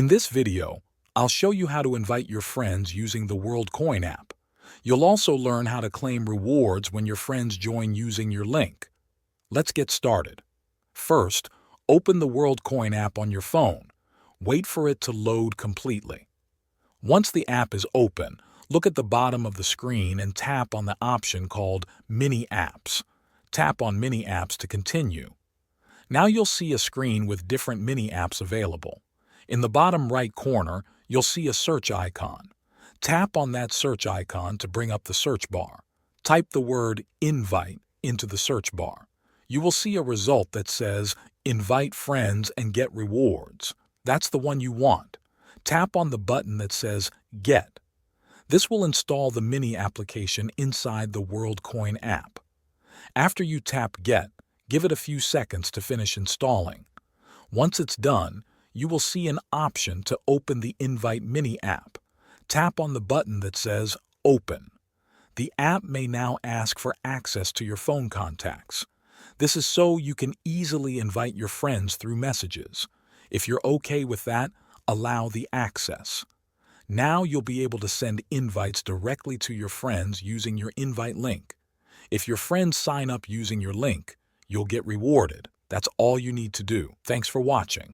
In this video, I'll show you how to invite your friends using the Worldcoin app. You'll also learn how to claim rewards when your friends join using your link. Let's get started. First, open the Worldcoin app on your phone. Wait for it to load completely. Once the app is open, look at the bottom of the screen and tap on the option called Mini Apps. Tap on Mini Apps to continue. Now you'll see a screen with different mini apps available. In the bottom right corner, you'll see a search icon. Tap on that search icon to bring up the search bar. Type the word invite into the search bar. You will see a result that says invite friends and get rewards. That's the one you want. Tap on the button that says get. This will install the mini application inside the Worldcoin app. After you tap get, give it a few seconds to finish installing. Once it's done, you will see an option to open the Invite Mini app. Tap on the button that says Open. The app may now ask for access to your phone contacts. This is so you can easily invite your friends through messages. If you're okay with that, allow the access. Now you'll be able to send invites directly to your friends using your invite link. If your friends sign up using your link, you'll get rewarded. That's all you need to do. Thanks for watching.